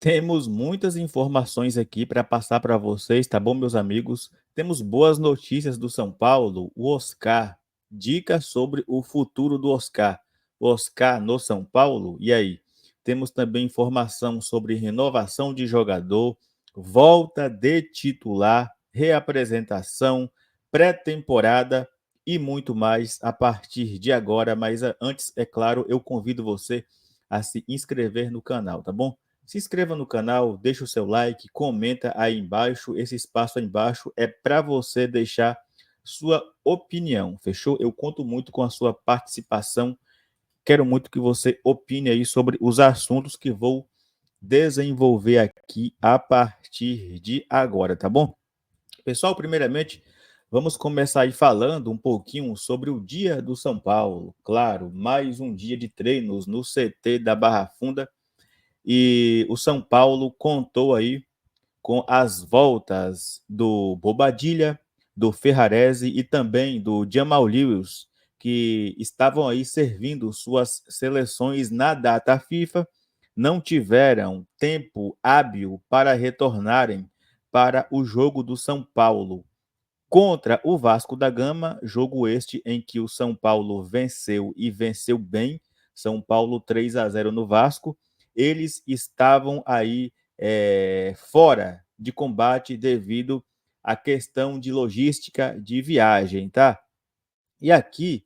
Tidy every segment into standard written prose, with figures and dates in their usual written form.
Temos muitas informações aqui para passar para vocês, tá bom, meus amigos? Temos boas notícias do São Paulo, o Oscar. Dicas sobre o futuro do Oscar. O Oscar no São Paulo, e aí? Temos também informação sobre renovação de jogador, volta de titular, reapresentação, pré-temporada e muito mais a partir de agora. Mas antes, é claro, eu convido você a se inscrever no canal, tá bom? Se inscreva no canal, deixa o seu like, comenta aí embaixo. Esse espaço aí embaixo é para você deixar sua opinião, fechou? Eu conto muito com a sua participação. Quero muito que você opine aí sobre os assuntos que vou desenvolver aqui a partir de agora, tá bom? Pessoal, primeiramente, vamos começar aí falando um pouquinho sobre o Dia do São Paulo. Claro, mais um dia de treinos no CT da Barra Funda e o São Paulo contou aí com as voltas do Bobadilha, do Ferrarese e também do Jamal Lewis, que estavam aí servindo suas seleções na data FIFA, não tiveram tempo hábil para retornarem para o jogo do São Paulo contra o Vasco da Gama, jogo este em que o São Paulo venceu e venceu bem, São Paulo 3-0 no Vasco. Eles estavam aí fora de combate devido à questão de logística de viagem, tá? E aqui,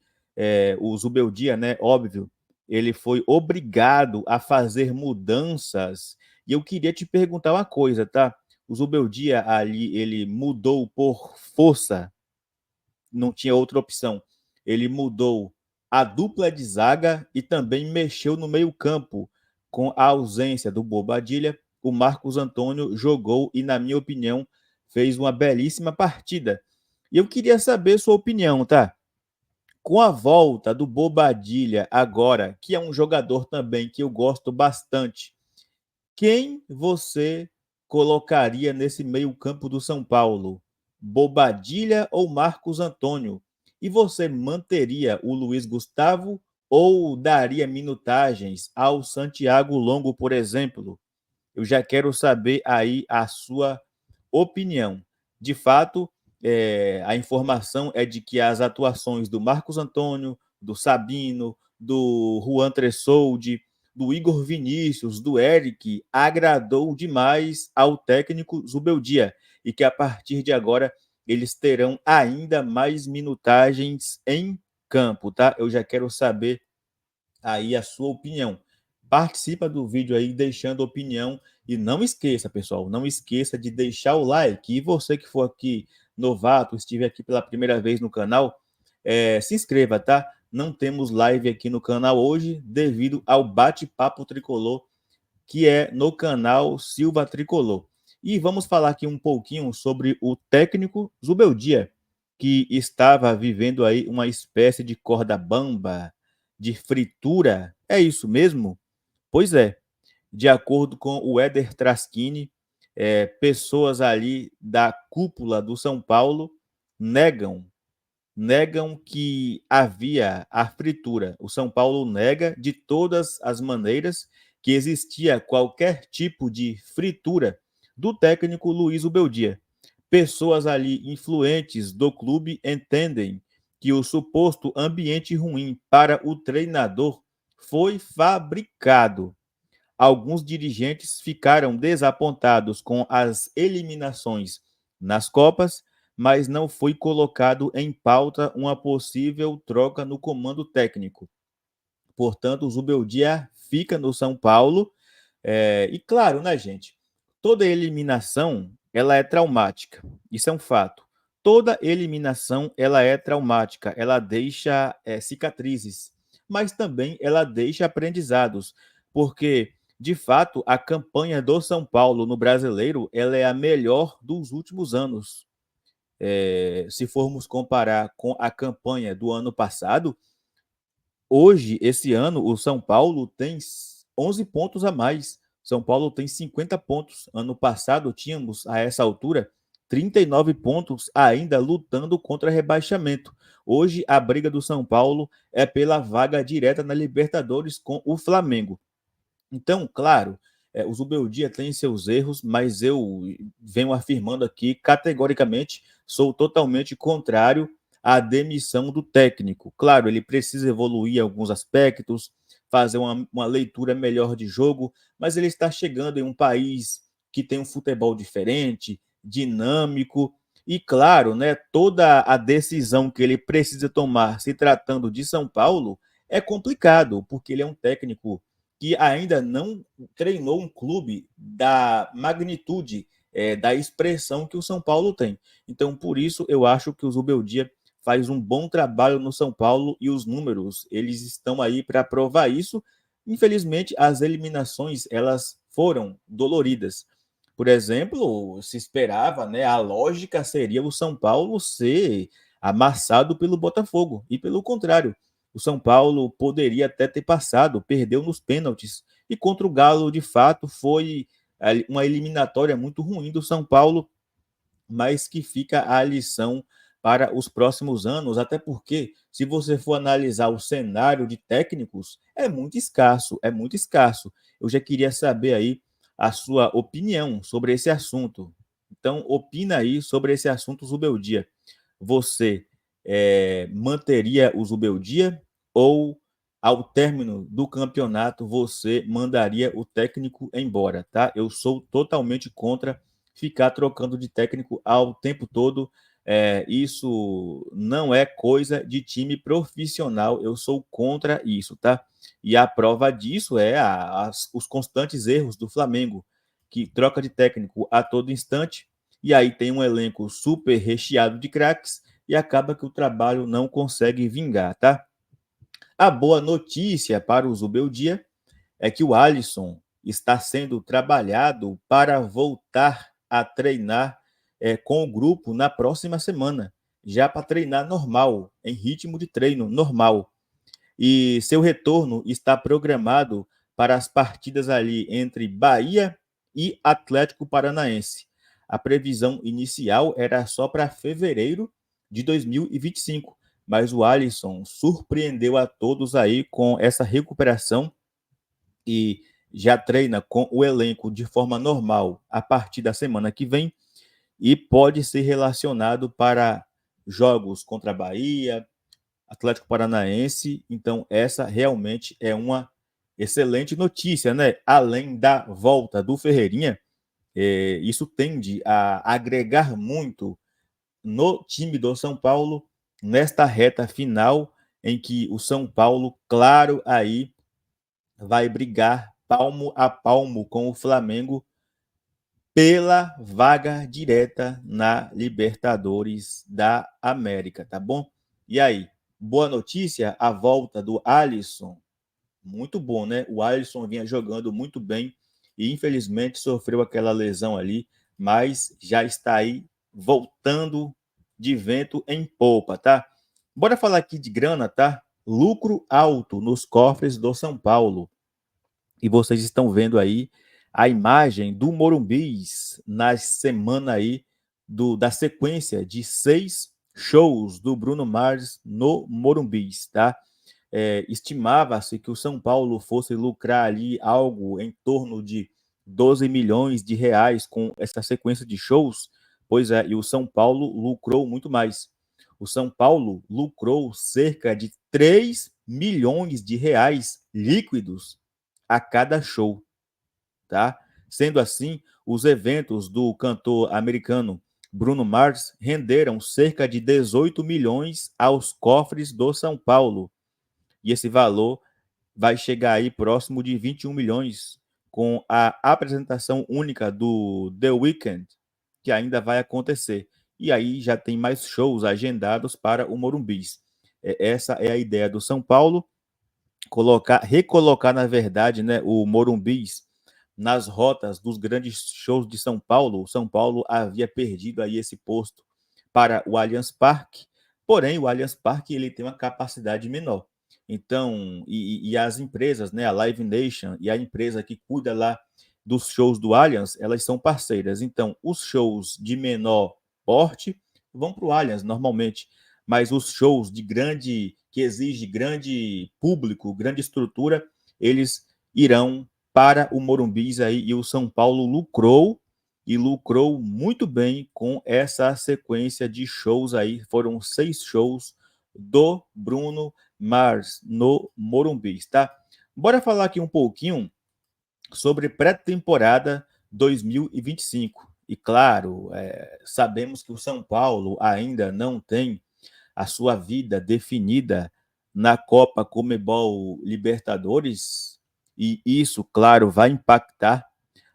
o Zubeldia, né, óbvio, ele foi obrigado a fazer mudanças. E eu queria te perguntar uma coisa, tá? O Zubeldia ali, ele mudou por força, não tinha outra opção. Ele mudou a dupla de zaga e também mexeu no meio-campo. Com a ausência do Bobadilha, o Marcos Antônio jogou e, na minha opinião, fez uma belíssima partida. E eu queria saber sua opinião, tá? Com a volta do Bobadilha agora, que é um jogador também que eu gosto bastante, quem você colocaria nesse meio-campo do São Paulo? Bobadilha ou Marcos Antônio? E você manteria o Luiz Gustavo ou daria minutagens ao Santiago Longo, por exemplo? Eu já quero saber aí a sua opinião. De fato, a informação é de que as atuações do Marcos Antônio, do Sabino, do Juan Tressoldi, do Igor Vinícius, do Eric, agradou demais ao técnico Zubeldia e que a partir de agora eles terão ainda mais minutagens em campo, tá? Eu já quero saber aí a sua opinião. Participa do vídeo aí deixando opinião e não esqueça, pessoal, não esqueça de deixar o like. E você que for aqui novato, estiver aqui pela primeira vez no canal, se inscreva, tá? Não temos live aqui no canal hoje devido ao bate-papo tricolor que é no canal Silva Tricolor. E vamos falar aqui um pouquinho sobre o técnico Zubeldia, que estava vivendo aí uma espécie de corda bamba, de fritura. É isso mesmo? Pois é. De acordo com o Éder Traschini, pessoas ali da cúpula do São Paulo negam que havia a fritura. O São Paulo nega de todas as maneiras que existia qualquer tipo de fritura do técnico Luiz Ubeldia. Pessoas ali influentes do clube entendem que o suposto ambiente ruim para o treinador foi fabricado. Alguns dirigentes ficaram desapontados com as eliminações nas Copas, mas não foi colocado em pauta uma possível troca no comando técnico. Portanto, o Zubeldia fica no São Paulo. E claro, né, gente? Toda eliminação ela é traumática. Isso é um fato. Toda eliminação ela é traumática. Ela deixa cicatrizes, mas também ela deixa aprendizados, porque de fato a campanha do São Paulo no Brasileiro ela é a melhor dos últimos anos. Se formos comparar com a campanha do ano passado, hoje, esse ano, o São Paulo tem 11 pontos a mais. São Paulo tem 50 pontos. Ano passado, tínhamos, a essa altura, 39 pontos ainda lutando contra rebaixamento. Hoje, a briga do São Paulo é pela vaga direta na Libertadores com o Flamengo. Então, claro, O Zubeldia tem seus erros, mas eu venho afirmando aqui categoricamente, sou totalmente contrário à demissão do técnico. Claro, ele precisa evoluir em alguns aspectos, fazer uma leitura melhor de jogo, mas ele está chegando em um país que tem um futebol diferente, dinâmico, e claro, né, toda a decisão que ele precisa tomar se tratando de São Paulo é complicado, porque ele é um técnico que ainda não treinou um clube da magnitude, da expressão que o São Paulo tem. Então, por isso, eu acho que o Zubeldia faz um bom trabalho no São Paulo e os números, eles estão aí para provar isso. Infelizmente, as eliminações, elas foram doloridas. Por exemplo, se esperava, né, a lógica seria o São Paulo ser amassado pelo Botafogo, e pelo contrário, o São Paulo poderia até ter passado, perdeu nos pênaltis, e contra o Galo, de fato, foi uma eliminatória muito ruim do São Paulo, mas que fica a lição para os próximos anos, até porque, se você for analisar o cenário de técnicos, é muito escasso, é muito escasso. Eu já queria saber aí a sua opinião sobre esse assunto. Então, opina aí sobre esse assunto, Zubeldia. Você manteria o Zubeldia ou, ao término do campeonato, você mandaria o técnico embora, tá? Eu sou totalmente contra ficar trocando de técnico ao tempo todo. Isso não é coisa de time profissional. Eu sou contra isso, tá? E a prova disso é os constantes erros do Flamengo, que troca de técnico a todo instante, e aí tem um elenco super recheado de craques e acaba que o trabalho não consegue vingar, tá? A boa notícia para o Zubeldia é que o Alisson está sendo trabalhado para voltar a treinar com o grupo na próxima semana, já para treinar normal, em ritmo de treino normal. E seu retorno está programado para as partidas ali entre Bahia e Atlético Paranaense. A previsão inicial era só para fevereiro de 2025, mas o Alisson surpreendeu a todos aí com essa recuperação e já treina com o elenco de forma normal a partir da semana que vem e pode ser relacionado para jogos contra a Bahia, Atlético Paranaense. Então, essa realmente é uma excelente notícia, né? Além da volta do Ferreirinha, isso tende a agregar muito no time do São Paulo nesta reta final em que o São Paulo, claro, aí vai brigar palmo a palmo com o Flamengo pela vaga direta na Libertadores da América, tá bom? E aí, boa notícia, a volta do Alisson, muito bom, né? O Alisson vinha jogando muito bem e infelizmente sofreu aquela lesão ali, mas já está aí voltando de vento em polpa, tá? Bora falar aqui de grana, tá? Lucro alto nos cofres do São Paulo. E vocês estão vendo aí a imagem do Morumbis na semana aí da sequência de 6 shows do Bruno Mars no Morumbis, tá? Estimava-se que o São Paulo fosse lucrar ali algo em torno de 12 milhões de reais com essa sequência de shows, pois é, e o São Paulo lucrou muito mais. O São Paulo lucrou cerca de 3 milhões de reais líquidos a cada show, tá? Sendo assim, os eventos do cantor americano Bruno Mars renderam cerca de 18 milhões aos cofres do São Paulo. E esse valor vai chegar aí próximo de 21 milhões com a apresentação única do The Weeknd, que ainda vai acontecer. E aí já tem mais shows agendados para o Morumbis. Essa é a ideia do São Paulo, recolocar, na verdade, né, o Morumbis nas rotas dos grandes shows de São Paulo. O São Paulo havia perdido aí esse posto para o Allianz Parque, porém o Allianz Parque ele tem uma capacidade menor. Então, e as empresas, né, a Live Nation e a empresa que cuida lá dos shows do Allianz, elas são parceiras. Então, os shows de menor porte vão para o Allianz normalmente, mas os shows de grande, que exige grande público, grande estrutura, eles irão para o Morumbis aí, e o São Paulo lucrou e lucrou muito bem com essa sequência de shows aí. Foram 6 shows do Bruno Mars no Morumbis, tá? Bora falar aqui um pouquinho sobre pré-temporada 2025. E claro, sabemos que o São Paulo ainda não tem a sua vida definida na Copa Comebol Libertadores, e isso, claro, vai impactar,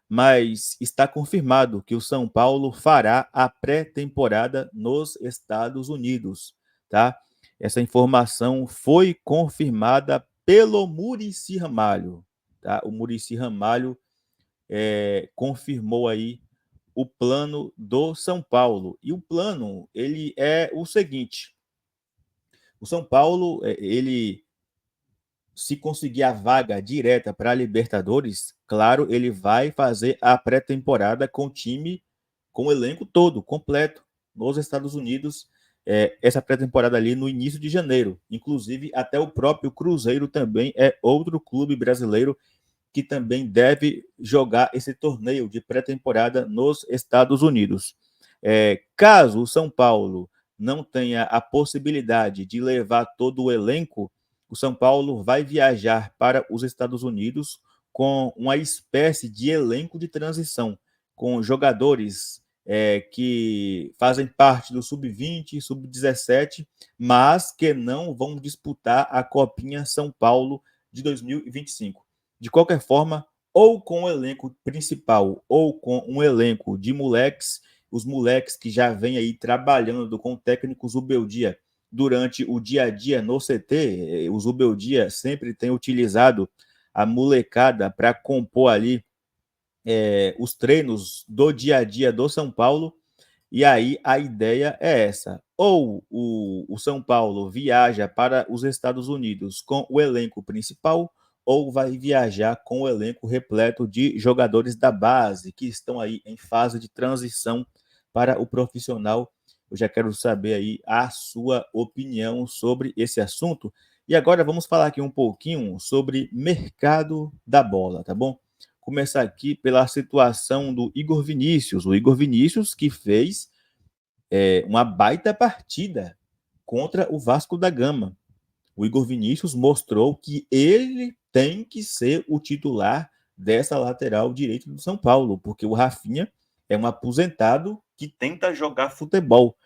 mas está confirmado que o São Paulo fará a pré-temporada nos Estados Unidos, tá? Essa informação foi confirmada pelo Muricy Ramalho, tá? O Muricy Ramalho confirmou aí o plano do São Paulo. E o plano, ele é o seguinte: o São Paulo, ele, se conseguir a vaga direta para a Libertadores, claro, ele vai fazer a pré-temporada com o time, com o elenco todo, completo, nos Estados Unidos. Essa pré-temporada ali no início de janeiro. Inclusive, até o próprio Cruzeiro também é outro clube brasileiro que também deve jogar esse torneio de pré-temporada nos Estados Unidos. Caso o São Paulo não tenha a possibilidade de levar todo o elenco, o São Paulo vai viajar para os Estados Unidos com uma espécie de elenco de transição, com jogadores que fazem parte do sub-20, sub-17, mas que não vão disputar a Copinha São Paulo de 2025. De qualquer forma, ou com o elenco principal ou com um elenco de moleques, os moleques que já vêm aí trabalhando com o técnico Zubeldia durante o dia a dia no CT, o Zubeldia sempre tem utilizado a molecada para compor ali os treinos do dia a dia do São Paulo. E aí a ideia é essa: ou o São Paulo viaja para os Estados Unidos com o elenco principal, ou vai viajar com o elenco repleto de jogadores da base que estão aí em fase de transição para o profissional. Eu já quero saber aí a sua opinião sobre esse assunto. E agora vamos falar aqui um pouquinho sobre mercado da bola, tá bom? Começar aqui pela situação do Igor Vinícius. O Igor Vinícius que fez uma baita partida contra o Vasco da Gama. O Igor Vinícius mostrou que ele tem que ser o titular dessa lateral direito do São Paulo, porque o Rafinha é um aposentado que tenta jogar futebol.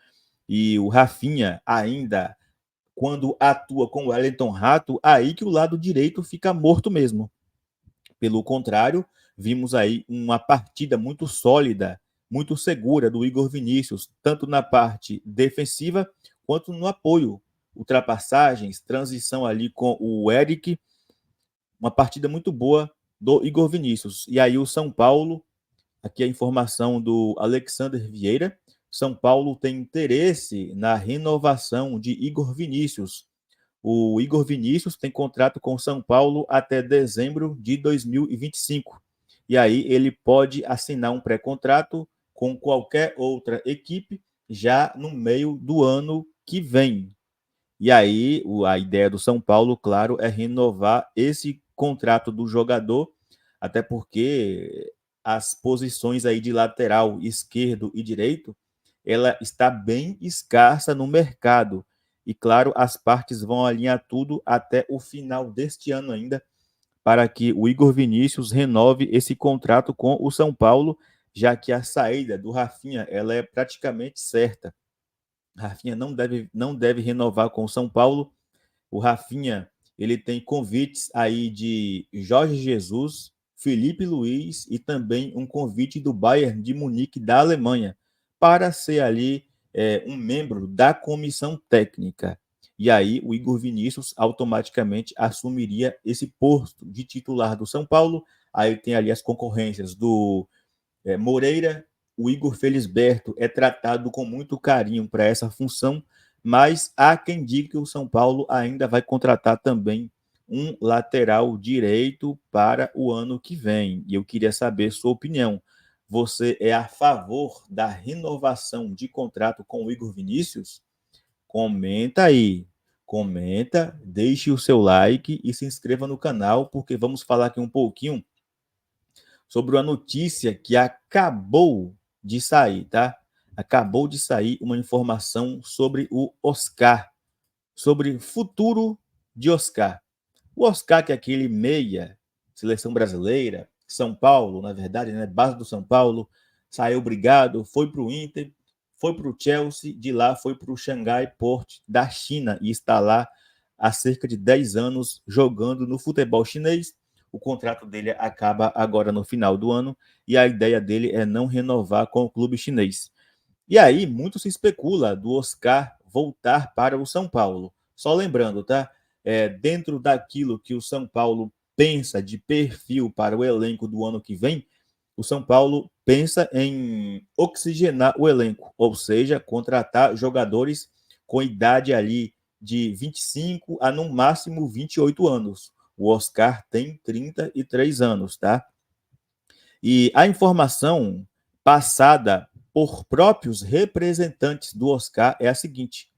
E o Rafinha ainda, quando atua com o Wellington Rato, aí que o lado direito fica morto mesmo. Pelo contrário, vimos aí uma partida muito sólida, muito segura do Igor Vinícius, tanto na parte defensiva quanto no apoio. Ultrapassagens, transição ali com o Eric, uma partida muito boa do Igor Vinícius. E aí o São Paulo, aqui a informação do Alexander Vieira, São Paulo tem interesse na renovação de Igor Vinícius. O Igor Vinícius tem contrato com o São Paulo até dezembro de 2025. E aí ele pode assinar um pré-contrato com qualquer outra equipe já no meio do ano que vem. E aí a ideia do São Paulo, claro, é renovar esse contrato do jogador, até porque as posições aí de lateral esquerdo e direito, ela está bem escassa no mercado. E claro, as partes vão alinhar tudo até o final deste ano ainda, para que o Igor Vinícius renove esse contrato com o São Paulo, já que a saída do Rafinha ela é praticamente certa. Rafinha não deve renovar com o São Paulo. O Rafinha ele tem convites aí de Jorge Jesus, Felipe Luiz e também um convite do Bayern de Munique da Alemanha para ser ali um membro da comissão técnica. E aí o Igor Vinícius automaticamente assumiria esse posto de titular do São Paulo. Aí tem ali as concorrências do Moreira. O Igor Felisberto é tratado com muito carinho para essa função, mas há quem diga que o São Paulo ainda vai contratar também um lateral direito para o ano que vem. E eu queria saber sua opinião. Você é a favor da renovação de contrato com o Igor Vinícius? Comenta aí. Comenta, deixe o seu like e se inscreva no canal, porque vamos falar aqui um pouquinho sobre uma notícia que acabou de sair, tá? Acabou de sair uma informação sobre o Oscar, sobre o futuro de Oscar. O Oscar, que é aquele meia, seleção brasileira, São Paulo, na verdade, né? Base do São Paulo, saiu obrigado, foi para o Inter, foi para o Chelsea, de lá foi para o Shanghai Port da China e está lá há cerca de 10 anos jogando no futebol chinês. O contrato dele acaba agora no final do ano e a ideia dele é não renovar com o clube chinês. E aí, muito se especula do Oscar voltar para o São Paulo. Só lembrando, tá? Dentro daquilo que o São Paulo pensa de perfil para o elenco do ano que vem, o São Paulo pensa em oxigenar o elenco, ou seja, contratar jogadores com idade ali de 25 a no máximo 28 anos. O Oscar tem 33 anos, tá? E a informação passada por próprios representantes do Oscar é a seguinte,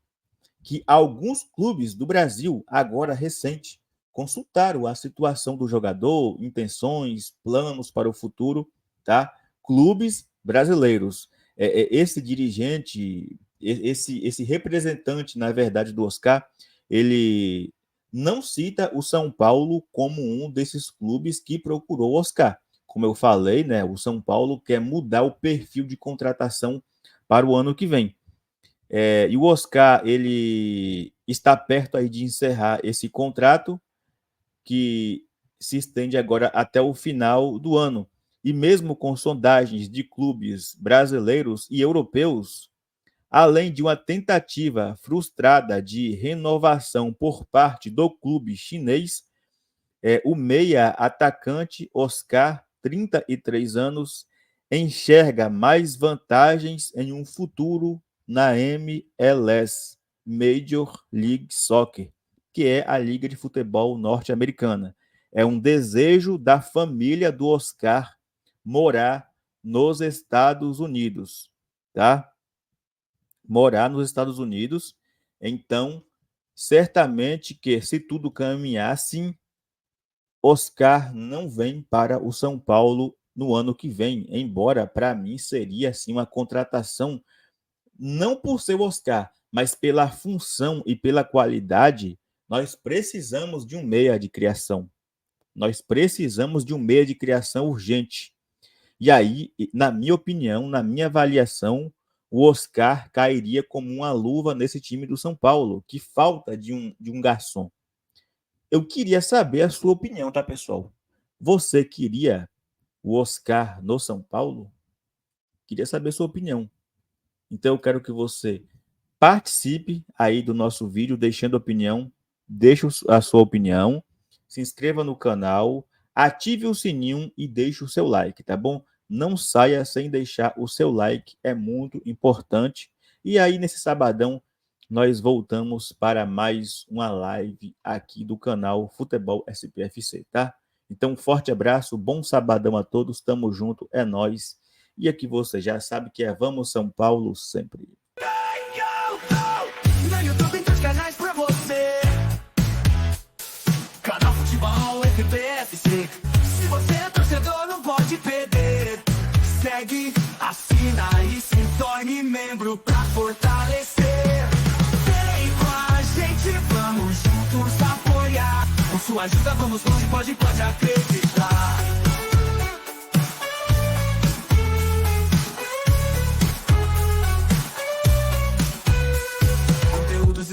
que alguns clubes do Brasil, agora recente, consultaram a situação do jogador, intenções, planos para o futuro, tá? Clubes brasileiros. Esse dirigente, esse representante, na verdade, do Oscar, ele não cita o São Paulo como um desses clubes que procurou o Oscar. Como eu falei, né, o São Paulo quer mudar o perfil de contratação para o ano que vem. E o Oscar, ele está perto aí de encerrar esse contrato, que se estende agora até o final do ano. E mesmo com sondagens de clubes brasileiros e europeus, além de uma tentativa frustrada de renovação por parte do clube chinês, o meia atacante Oscar, 33 anos, enxerga mais vantagens em um futuro na MLS, Major League Soccer, que é a liga de futebol norte-americana. É um desejo da família do Oscar morar nos Estados Unidos, tá? Morar nos Estados Unidos. Então, certamente que se tudo caminhar assim, Oscar não vem para o São Paulo no ano que vem, embora para mim seria assim uma contratação não por ser o Oscar, mas pela função e pela qualidade. Nós precisamos de um meia de criação. Nós precisamos de um meia de criação urgente. E aí, na minha opinião, na minha avaliação, o Oscar cairia como uma luva nesse time do São Paulo, que falta de um garçom. Eu queria saber a sua opinião, tá, pessoal? Você queria o Oscar no São Paulo? Queria saber a sua opinião. Então eu quero que você participe aí do nosso vídeo, deixando opinião, deixe a sua opinião, se inscreva no canal, ative o sininho e deixe o seu like, tá bom? Não saia sem deixar o seu like, é muito importante. E aí, nesse sabadão, nós voltamos para mais uma live aqui do canal Futebol SPFC, tá? Então, um forte abraço, bom sabadão a todos, tamo junto, é nóis. E aqui você já sabe que é Vamos São Paulo sempre. No YouTube tem 3 canais pra você. Canal Futebol SPFC. Se você é torcedor, não pode perder. Segue, assina e se torne membro pra fortalecer. Vem com a gente, vamos juntos apoiar. Com sua ajuda vamos longe, pode acreditar.